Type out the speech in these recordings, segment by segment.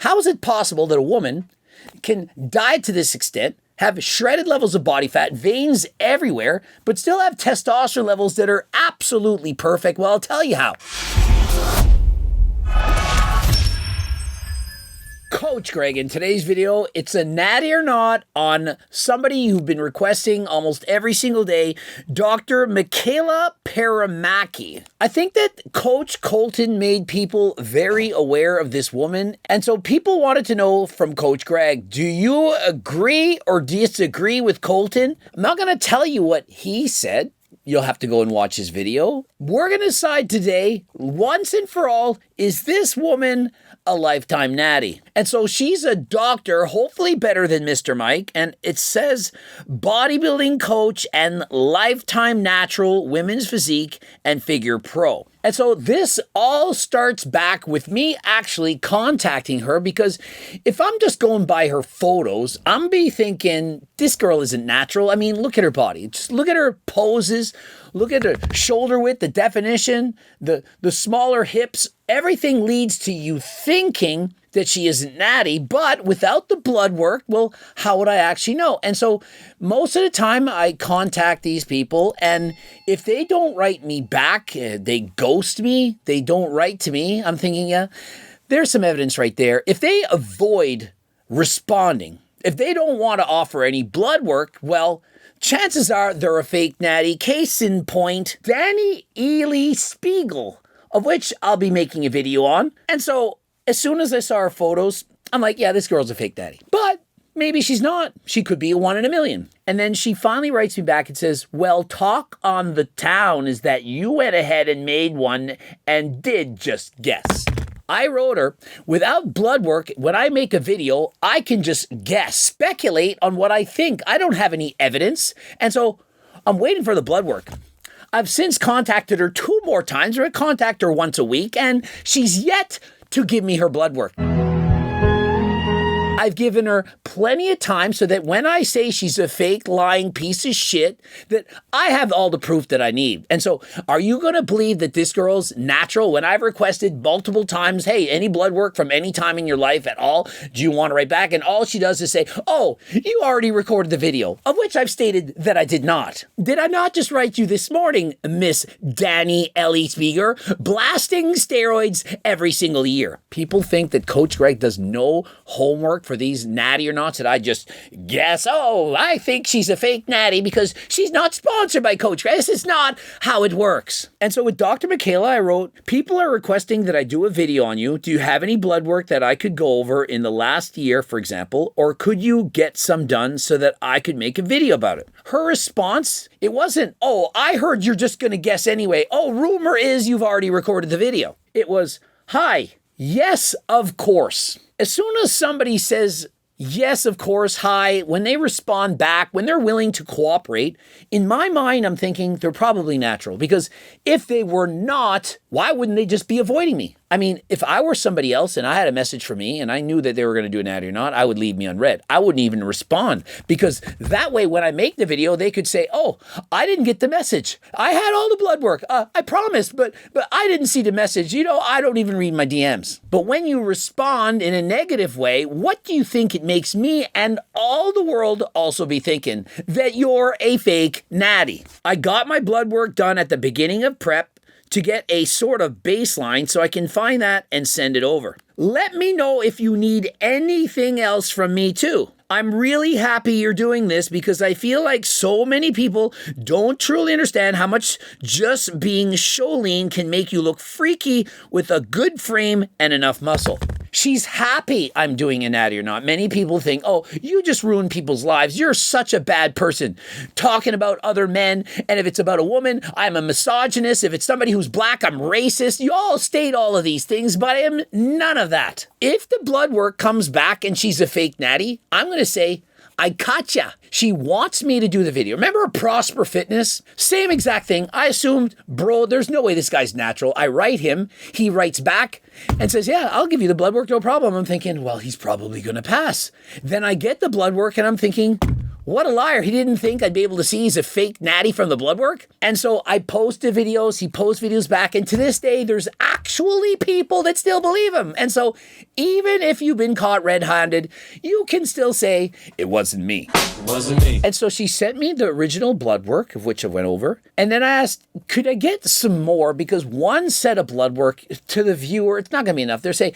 How is it possible that a woman can diet to this extent, have shredded levels of body fat, veins everywhere, but still have testosterone levels that are absolutely perfect? Well, I'll tell you how. Coach Greg, in today's video, it's a natty or not on somebody you've been requesting almost every single day, Dr. Michaela Peramaki. I think that Coach Colton made people very aware of this woman, and so people wanted to know from Coach Greg, do you agree or disagree with Colton? I'm not going to tell you what he said. You'll have to go and watch his video. We're going to decide today, once and for all, is this woman a lifetime natty? And so she's a doctor, hopefully better than Mr. Mike, and it says bodybuilding coach and lifetime natural women's physique and figure pro. And so this all starts back with me actually contacting her, because if I'm just going by her photos, I'm be thinking, this girl isn't natural. I mean, look at her body. Just look at her poses. Look at her shoulder width, the definition, the smaller hips. Everything leads to you thinking that she isn't natty, but without the blood work, well, how would I actually know? And so most of the time I contact these people, and if they don't write me back, they ghost me, they don't write to me, I'm thinking, yeah, there's some evidence right there. If they avoid responding, if they don't want to offer any blood work, well, chances are they're a fake natty. Case in point, Danny Ely Spiegel, of which I'll be making a video on. And so as soon as I saw her photos, I'm like, yeah, this girl's a fake daddy. But maybe she's not. She could be a 1 in a million. And then she finally writes me back and says, well, talk on the town is that you went ahead and made one and did just guess. I wrote her, without blood work, when I make a video, I can just guess, speculate on what I think. I don't have any evidence. And so I'm waiting for the blood work. I've since contacted her 2 more times, or I contact her once a week, and she's yet to give me her blood work. I've given her plenty of time so that when I say she's a fake, lying piece of shit, that I have all the proof that I need. And so are you going to believe that this girl's natural when I've requested multiple times, hey, any blood work from any time in your life at all? Do you want to write back? And all she does is say, oh, you already recorded the video, of which I've stated that I did not. Did I not just write you this morning, Miss Danny Ellie Spiegel, blasting steroids every single year? People think that Coach Greg does no homework for these natty or nots, that I just guess, oh, I think she's a fake natty because she's not sponsored by Coach Greg. This is not how it works. And so with Dr. Michaela, I wrote, people are requesting that I do a video on you. Do you have any blood work that I could go over in the last year, for example, or could you get some done so that I could make a video about it? Her response, it wasn't, oh, I heard you're just going to guess anyway. Oh, rumor is you've already recorded the video. It was, hi, yes, of course. As soon as somebody says, yes, of course, hi, when they respond back, when they're willing to cooperate, in my mind, I'm thinking they're probably natural. Because if they were not, why wouldn't they just be avoiding me? I mean, if I were somebody else and I had a message for me and I knew that they were going to do an natty or not, I would leave me unread. I wouldn't even respond, because that way when I make the video, they could say, oh, I didn't get the message. I had all the blood work. I promised, but I didn't see the message. You know, I don't even read my DMs. But when you respond in a negative way, what do you think it makes me and all the world also be thinking? That you're a fake natty. I got my blood work done at the beginning of prep to get a sort of baseline so I can find that and send it over. Let me know if you need anything else from me too. I'm really happy you're doing this, because I feel like so many people don't truly understand how much just being show lean can make you look freaky with a good frame and enough muscle. She's happy I'm doing a natty or not. Many people think, oh, you just ruin people's lives. You're such a bad person talking about other men. And if it's about a woman, I'm a misogynist. If it's somebody who's black, I'm racist. You all state all of these things, but I am none of that. If the blood work comes back and she's a fake natty, I'm going to say, I gotcha. She wants me to do the video. Remember Prosper Fitness? Same exact thing. I assumed, bro, there's no way this guy's natural. I write him. He writes back and says, yeah, I'll give you the blood work, no problem. I'm thinking, well, he's probably going to pass. Then I get the blood work and I'm thinking, What a liar. He didn't think I'd be able to see he's a fake Natty from the blood work. And so I posted videos, he posts videos back, and to this day, there's actually people that still believe him. And so even if you've been caught red-handed, you can still say, it wasn't me. It wasn't me. And so she sent me the original blood work, of which I went over. And then I asked, could I get some more? Because one set of blood work to the viewer, it's not going to be enough. They're saying,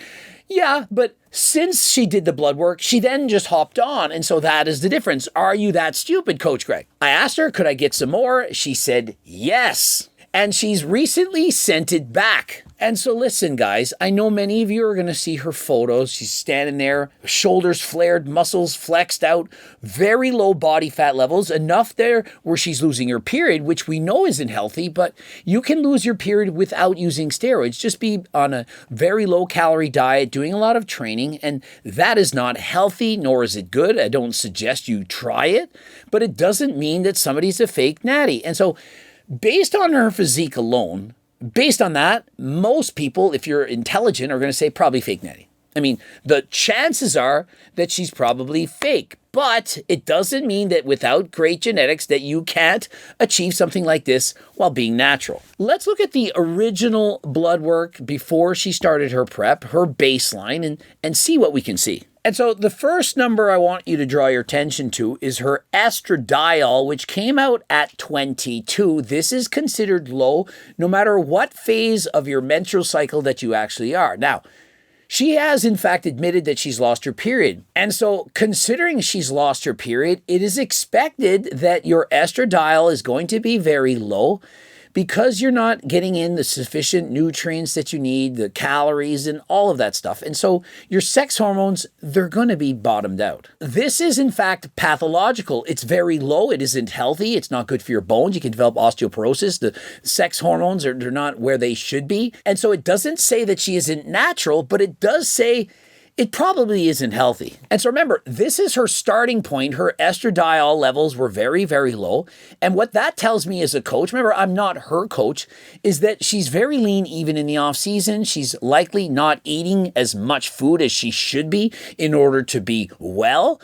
yeah, but since she did the blood work, she then just hopped on. And so that is the difference. Are you that stupid, Coach Greg? I asked her, could I get some more? She said, yes. And she's recently sent it back. And so listen, guys, I know many of you are going to see her photos. She's standing there, shoulders flared, muscles flexed out, very low body fat levels, enough there where she's losing her period, which we know isn't healthy, but you can lose your period without using steroids. Just be on a very low calorie diet, doing a lot of training, and that is not healthy, nor is it good. I don't suggest you try it, but it doesn't mean that somebody's a fake Natty. And so based on her physique alone, based on that, most people, if you're intelligent, are going to say probably fake Natty. I mean, the chances are that she's probably fake, but it doesn't mean that without great genetics that you can't achieve something like this while being natural. Let's look at the original blood work before she started her prep, her baseline, and see what we can see. And so the first number I want you to draw your attention to is her estradiol, which came out at 22. This is considered low no matter what phase of your menstrual cycle that you actually are. Now, she has, in fact, admitted that she's lost her period. And so considering she's lost her period, it is expected that your estradiol is going to be very low because you're not getting in the sufficient nutrients that you need, the calories and all of that stuff. And so your sex hormones, they're going to be bottomed out. This is, in fact, pathological. It's very low. It isn't healthy. It's not good for your bones. You can develop osteoporosis. The sex hormones they're not where they should be. And so it doesn't say that she isn't natural, but it does say it probably isn't healthy. And so remember, this is her starting point. Her estradiol levels were very, very low. And what that tells me as a coach, remember, I'm not her coach, is that she's very lean even in the off season. She's likely not eating as much food as she should be in order to be well.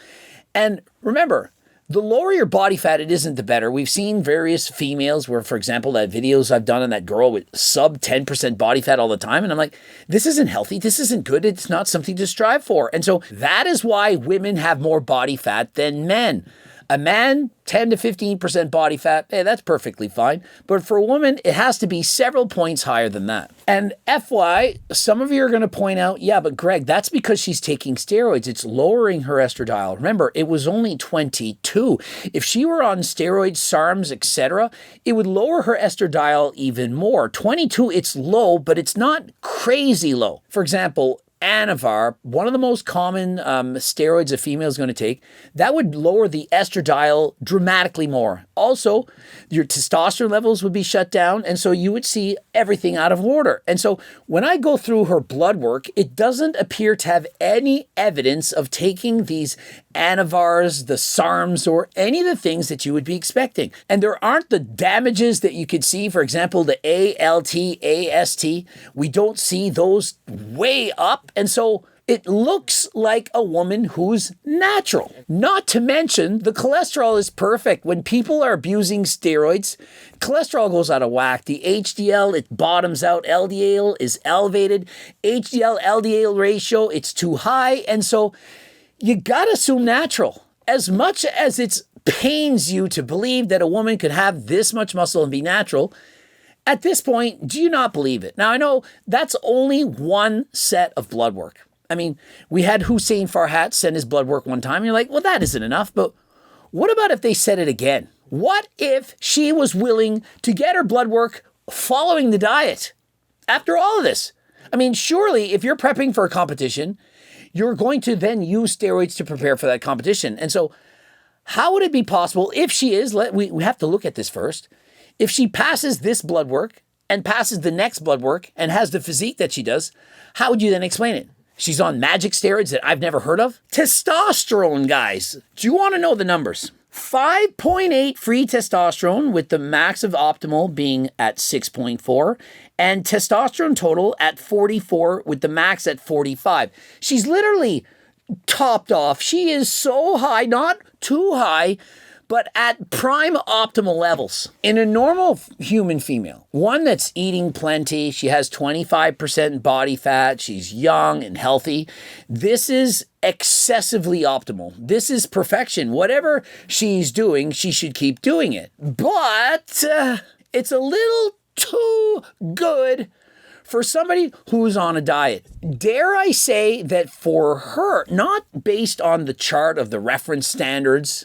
And remember, the lower your body fat, it isn't the better. We've seen various females where, for example, that videos I've done on that girl with sub 10% body fat all the time. And I'm like, this isn't healthy. This isn't good. It's not something to strive for. And so that is why women have more body fat than men. A man, 10 to 15% body fat, hey, that's perfectly fine. But for a woman, it has to be several points higher than that. And FY, some of you are going to point out, yeah, but Greg, that's because she's taking steroids. It's lowering her estradiol. Remember, it was only 22. If she were on steroids, SARMs, etc., it would lower her estradiol even more. 22, it's low, but it's not crazy low. For example, Anavar, one of the most common steroids a female is going to take, that would lower the estradiol dramatically more. Also, your testosterone levels would be shut down, and so you would see everything out of order. And so when I go through her blood work, it doesn't appear to have any evidence of taking these Anavars, the SARMs, or any of the things that you would be expecting. And there aren't the damages that you could see, for example, the ALT, AST. We don't see those way up. And so it looks like a woman who's natural. Not to mention, the cholesterol is perfect. When people are abusing steroids, cholesterol goes out of whack. The HDL, it bottoms out. LDL is elevated. HDL-LDL ratio, it's too high. And so you gotta assume natural. As much as it pains you to believe that a woman could have this much muscle and be natural, at this point, do you not believe it? Now, I know that's only one set of blood work. I mean, we had Hussein Farhat send his blood work one time. And you're like, well, that isn't enough. But what about if they said it again? What if she was willing to get her blood work following the diet after all of this? I mean, surely if you're prepping for a competition, you're going to then use steroids to prepare for that competition. And so how would it be possible if she is, we have to look at this first, if she passes this blood work and passes the next blood work and has the physique that she does, how would you then explain it? She's on magic steroids that I've never heard of? Testosterone, guys. Do you want to know the numbers? 5.8 free testosterone with the max of optimal being at 6.4 and testosterone total at 44 with the max at 45. She's literally topped off. She is so high, not too high, but at prime optimal levels. In a normal human female, one that's eating plenty, she has 25% body fat, she's young and healthy, this is excessively optimal. This is perfection. Whatever she's doing, she should keep doing it. But it's a little too good for somebody who's on a diet. Dare I say that for her, not based on the chart of the reference standards,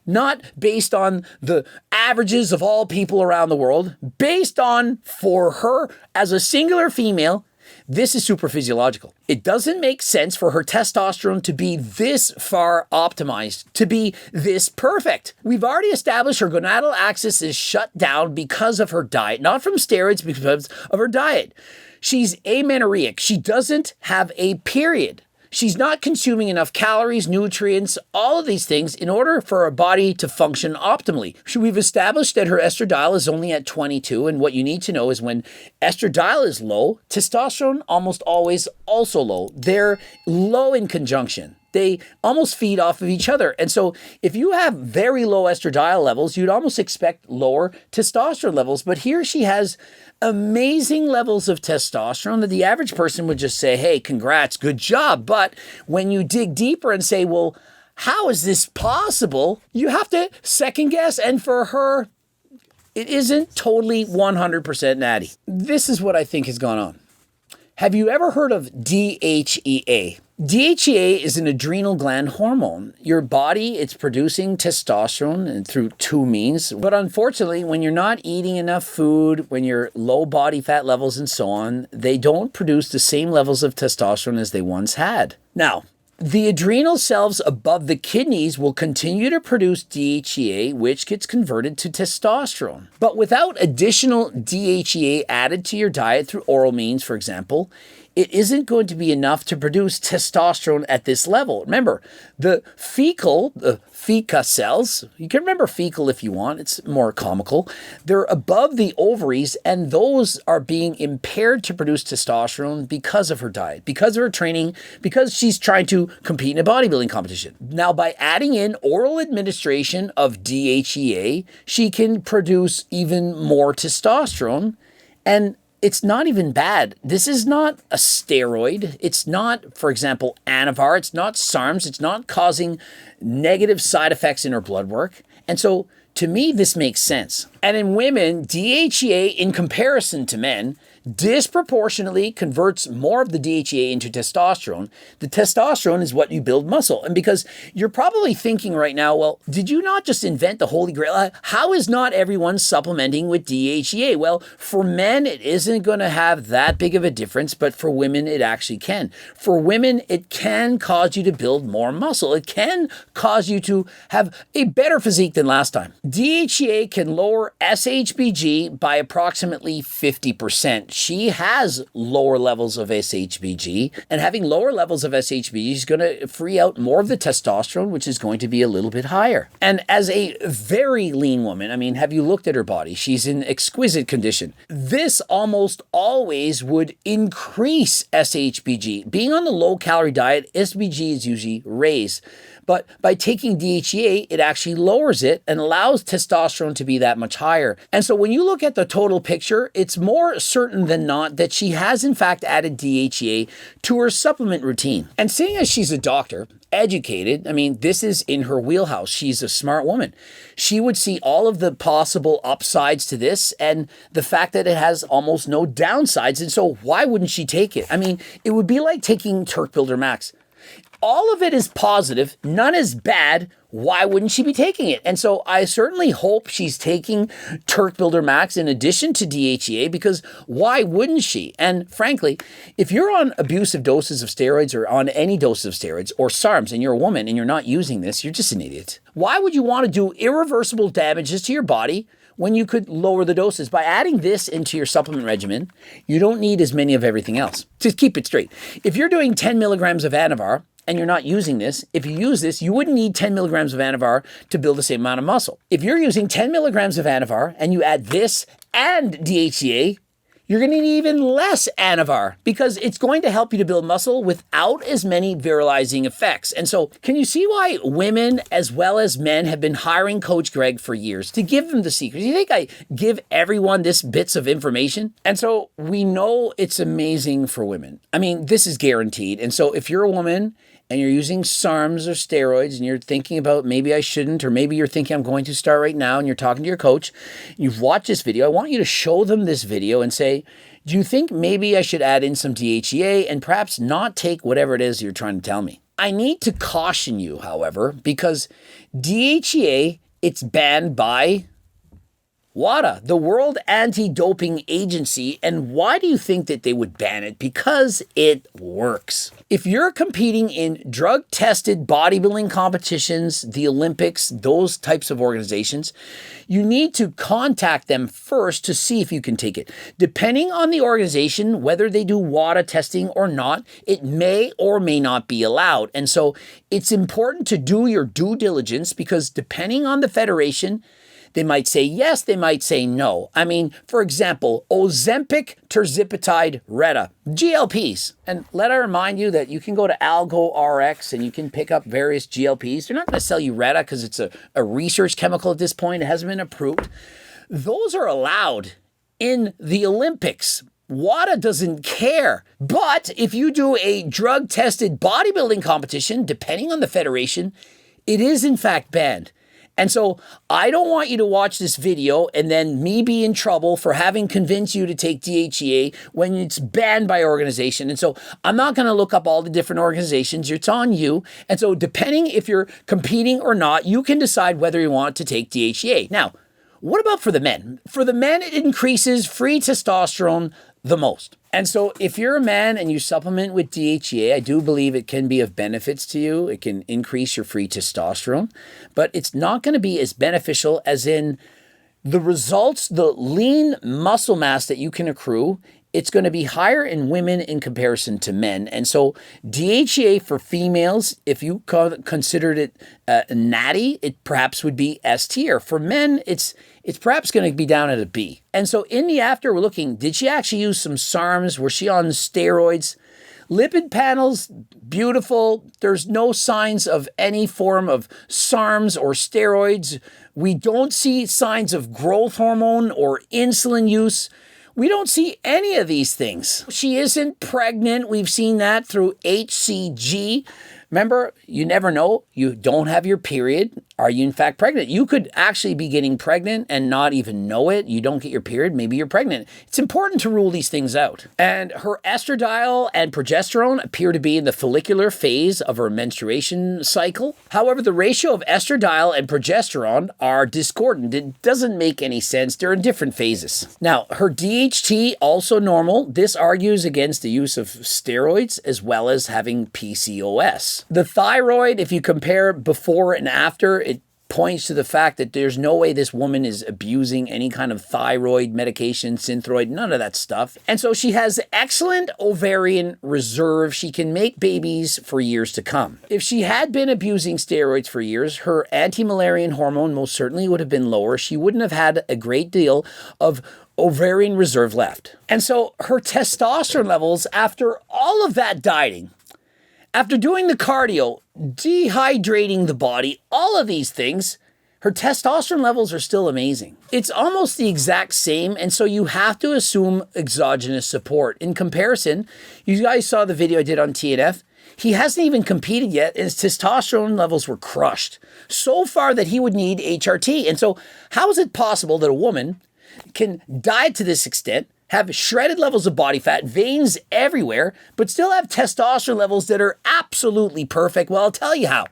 not based on the averages of all people around the world, based on, for her as a singular female, this is super physiological. It doesn't make sense for her testosterone to be this far optimized, to be this perfect. We've already established her gonadal axis is shut down because of her diet, not from steroids, because of her diet. She's amenorrheic. She doesn't have a period. She's not consuming enough calories, nutrients, all of these things in order for her body to function optimally. We've established that her estradiol is only at 22, and what you need to know is when estradiol is low, testosterone almost always also low. They're low in conjunction. They almost feed off of each other. And so if you have very low estradiol levels, you'd almost expect lower testosterone levels. But here she has amazing levels of testosterone that the average person would just say, hey, congrats, good job. But when you dig deeper and say, well, how is this possible? You have to second guess. And for her, it isn't totally 100% natty. This is what I think has gone on. Have you ever heard of DHEA? DHEA is an adrenal gland hormone. Your body, it's producing testosterone and through two means. But unfortunately, when you're not eating enough food, when you're low body fat levels and so on, they don't produce the same levels of testosterone as they once had. Now, the adrenal cells above the kidneys will continue to produce DHEA, which gets converted to testosterone. But without additional DHEA added to your diet through oral means, for example, it isn't going to be enough to produce testosterone at this level. Remember, the feca cells, you can remember fecal if you want, it's more comical, they're above the ovaries, and those are being impaired to produce testosterone because of her diet, because of her training, because she's trying to compete in a bodybuilding competition. Now, by adding in oral administration of DHEA, she can produce even more testosterone, and it's not even bad. This is not a steroid. It's not, for example, Anavar. It's not SARMs. It's not causing negative side effects in her blood work. And so, to me, this makes sense. And in women, DHEA, in comparison to men, disproportionately converts more of the DHEA into testosterone. The testosterone is what you build muscle. And because you're probably thinking right now, well, did you not just invent the Holy Grail? How is not everyone supplementing with DHEA? Well, for men, it isn't going to have that big of a difference, but for women, it actually can. For women, it can cause you to build more muscle. It can cause you to have a better physique than last time. DHEA can lower SHBG by approximately 50%. She has lower levels of SHBG, and having lower levels of SHBG is going to free out more of the testosterone, which is going to be a little bit higher. And as a very lean woman, I mean, have you looked at her body? She's in exquisite condition. This almost always would increase SHBG. Being on the low-calorie diet, SHBG is usually raised. But by taking DHEA, it actually lowers it and allows testosterone to be that much higher. And so when you look at the total picture, it's more certain than not that she has in fact added DHEA to her supplement routine. And seeing as she's a doctor, educated, I mean, this is in her wheelhouse. She's a smart woman. She would see all of the possible upsides to this and the fact that it has almost no downsides. And so why wouldn't she take it? I mean, it would be like taking Turk Builder Max. All of it is positive, none is bad. Why wouldn't she be taking it? And so I certainly hope she's taking Turk Builder Max in addition to DHEA, because why wouldn't she? And frankly, if you're on abusive doses of steroids or on any dose of steroids or SARMs and you're a woman and you're not using this, you're just an idiot. Why would you want to do irreversible damages to your body when you could lower the doses? By adding this into your supplement regimen, you don't need as many of everything else. Just keep it straight. If you're doing 10 milligrams of Anavar, and you're not using this, if you use this, you wouldn't need 10 milligrams of Anavar to build the same amount of muscle. If you're using 10 milligrams of Anavar and you add this and DHEA, You're going to need even less Anavar because it's going to help you to build muscle without as many virilizing effects. And so can you see why women as well as men have been hiring Coach Greg for years to give them the secrets? You think I give everyone this bits of information? And so we know it's amazing for women. I mean, this is guaranteed. And so if you're a woman and you're using SARMs or steroids and you're thinking about maybe I shouldn't, or maybe you're thinking I'm going to start right now and you're talking to your coach, you've watched this video, I want you to show them this video and say, do you think maybe I should add in some DHEA and perhaps not take whatever it is you're trying to tell me? I need to caution you, however, because DHEA, it's banned by WADA, the World Anti-Doping Agency. And why do you think that they would ban it? Because it works. If you're competing in drug-tested bodybuilding competitions, the Olympics, those types of organizations, you need to contact them first to see if you can take it. Depending on the organization, whether they do WADA testing or not, it may or may not be allowed. And so it's important to do your due diligence because depending on the federation, they might say yes, they might say no. I mean, for example, Ozempic, Tirzepatide, Retta, GLPs. And let I remind you that you can go to Algo RX and you can pick up various GLPs. They're not going to sell you Retta because it's a research chemical at this point. It hasn't been approved. Those are allowed in the Olympics. WADA doesn't care. But if you do a drug-tested bodybuilding competition, depending on the federation, it is in fact banned. And so I don't want you to watch this video and then me be in trouble for having convinced you to take DHEA when it's banned by organization. And so I'm not going to look up all the different organizations. It's on you. And so depending if you're competing or not, you can decide whether you want to take DHEA. Now, what about for the men? For the men, it increases free testosterone the most. And so if you're a man and you supplement with DHEA, I do believe it can be of benefits to you. It can increase your free testosterone, but it's not going to be as beneficial as in the results, the lean muscle mass that you can accrue. It's going to be higher in women in comparison to men. And so DHEA for females, if you considered it Natty, it perhaps would be S tier. For men, it's perhaps going to be down at a B. And so in the after, we're looking, did she actually use some SARMs? Was she on steroids? Lipid panels, beautiful. There's no signs of any form of SARMs or steroids. We don't see signs of growth hormone or insulin use. We don't see any of these things. She isn't pregnant. We've seen that through HCG. Remember, you never know. You don't have your period. Are you in fact pregnant? You could actually be getting pregnant and not even know it. You don't get your period. Maybe you're pregnant. It's important to rule these things out. And her estradiol and progesterone appear to be in the follicular phase of her menstruation cycle. However, the ratio of estradiol and progesterone are discordant. It doesn't make any sense. They're in different phases. Now, her DHT also normal. This argues against the use of steroids as well as having PCOS. The thyroid, if you compare before and after, it points to the fact that there's no way this woman is abusing any kind of thyroid medication, Synthroid, none of that stuff. And so she has excellent ovarian reserve. She can make babies for years to come. If she had been abusing steroids for years, her anti-Müllerian hormone most certainly would have been lower. She wouldn't have had a great deal of ovarian reserve left. And so her testosterone levels, after all of that dieting, after doing the cardio, dehydrating the body, all of these things, her testosterone levels are still amazing. It's almost the exact same, and so you have to assume exogenous support. In comparison, you guys saw the video I did on TNF. He hasn't even competed yet, and his testosterone levels were crushed so far that he would need HRT. And so how is it possible that a woman can diet to this extent, have shredded levels of body fat, veins everywhere, but still have testosterone levels that are absolutely perfect? Well, I'll tell you how.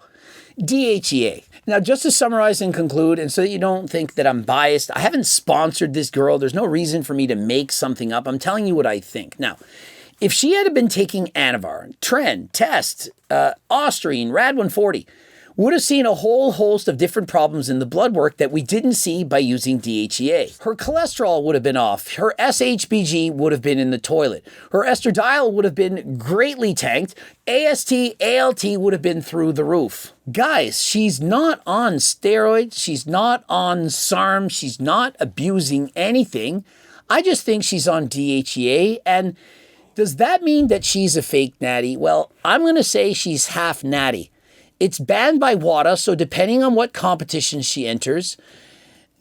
DHEA. Now, just to summarize and conclude, and so that you don't think that I'm biased, I haven't sponsored this girl. There's no reason for me to make something up. I'm telling you what I think. Now, if she had been taking Anavar, Tren, Test, Osterine, Rad 140, would have seen a whole host of different problems in the blood work that we didn't see by using DHEA. Her cholesterol would have been off. Her SHBG would have been in the toilet. Her estradiol would have been greatly tanked. AST, ALT would have been through the roof. Guys, she's not on steroids. She's not on SARM. She's not abusing anything. I just think she's on DHEA. And does that mean that she's a fake natty? Well, I'm going to say she's half natty. It's banned by WADA, so depending on what competition she enters,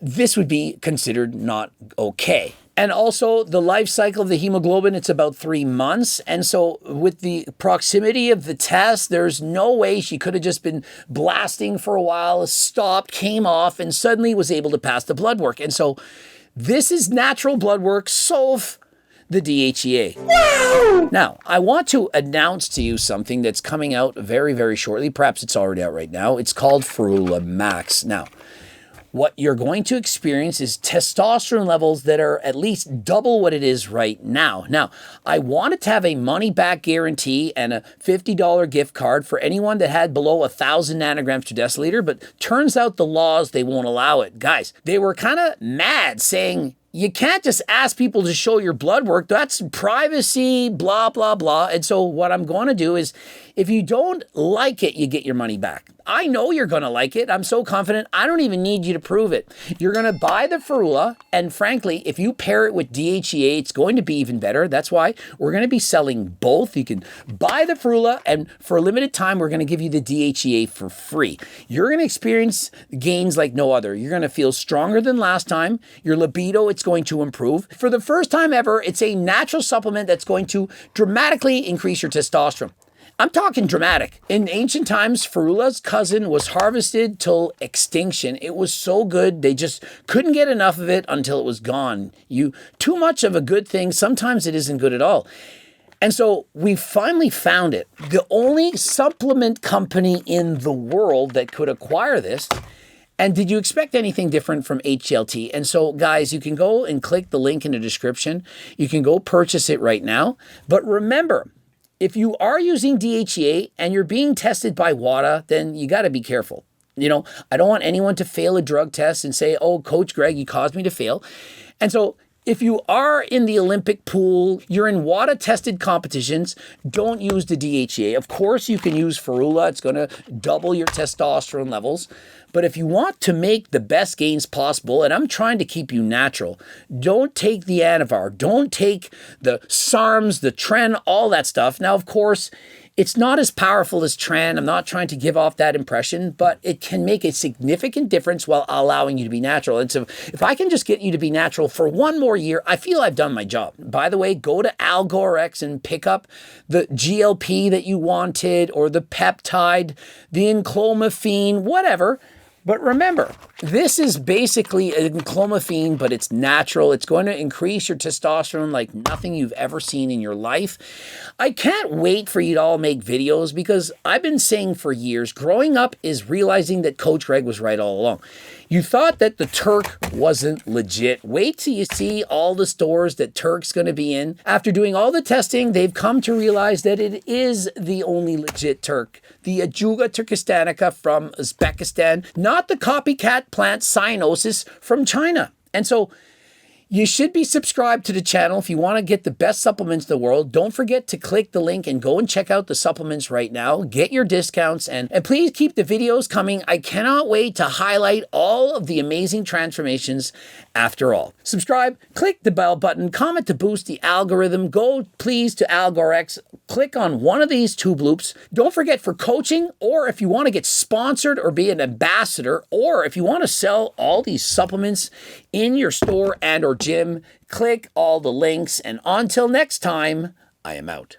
this would be considered not okay. And also the life cycle of the hemoglobin, it's about 3 months. And so with the proximity of the test, there's no way she could have just been blasting for a while, stopped, came off, and suddenly was able to pass the blood work. And so this is natural blood work, solve the DHEA. Wow! Now, I want to announce to you something that's coming out very, very shortly. Perhaps it's already out right now. It's called Ferula Max. Now, what you're going to experience is testosterone levels that are at least double what it is right now. Now, I wanted to have a money-back guarantee and a $50 gift card for anyone that had below 1,000 nanograms per deciliter, but turns out the laws, they won't allow it. Guys, they were kind of mad saying, you can't just ask people to show your blood work. That's privacy, blah, blah, blah. And so what I'm going to do is, if you don't like it, you get your money back. I know you're going to like it. I'm so confident. I don't even need you to prove it. You're going to buy the Ferula. And frankly, if you pair it with DHEA, it's going to be even better. That's why we're going to be selling both. You can buy the Ferula, and for a limited time, we're going to give you the DHEA for free. You're going to experience gains like no other. You're going to feel stronger than last time. Your libido, it's going to improve. For the first time ever, it's a natural supplement that's going to dramatically increase your testosterone. I'm talking dramatic. In ancient times, Ferula's cousin was harvested till extinction. It was so good, they just couldn't get enough of it until it was gone. Too much of a good thing, sometimes it isn't good at all. And so we finally found it. The only supplement company in the world that could acquire this. And did you expect anything different from HLT? And so, guys, you can go and click the link in the description. You can go purchase it right now. But remember, if you are using DHEA and you're being tested by WADA, then you got to be careful. You know, I don't want anyone to fail a drug test and say, oh, Coach Greg, you caused me to fail. And so if you are in the Olympic pool, you're in WADA-tested competitions, don't use the DHEA. Of course, you can use Ferula. It's going to double your testosterone levels. But if you want to make the best gains possible, and I'm trying to keep you natural, don't take the Anavar. Don't take the SARMs, the Tren, all that stuff. Now, of course, it's not as powerful as Tren. I'm not trying to give off that impression, but it can make a significant difference while allowing you to be natural. And so if I can just get you to be natural for one more year, I feel I've done my job. By the way, go to Algorex and pick up the GLP that you wanted, or the peptide, the enclomiphene, whatever. But remember, this is basically enclomiphene, but it's natural. It's going to increase your testosterone like nothing you've ever seen in your life. I can't wait for you to all make videos, because I've been saying for years, growing up is realizing that Coach Greg was right all along. You thought that the Turk wasn't legit. Wait till you see all the stores that Turk's going to be in. After doing all the testing, they've come to realize that it is the only legit Turk. The Ajuga turkistanica from Uzbekistan, not the copycat plant cyanosis from China. And so you should be subscribed to the channel if you want to get the best supplements in the world. Don't forget to click the link and go and check out the supplements right now. Get your discounts, and please keep the videos coming. I cannot wait to highlight all of the amazing transformations after all. Subscribe, click the bell button, comment to boost the algorithm. Go please to Algorex. Click on one of these tube loops. Don't forget, for coaching, or if you want to get sponsored or be an ambassador, or if you want to sell all these supplements in your store and or gym, click all the links. And until next time, I am out.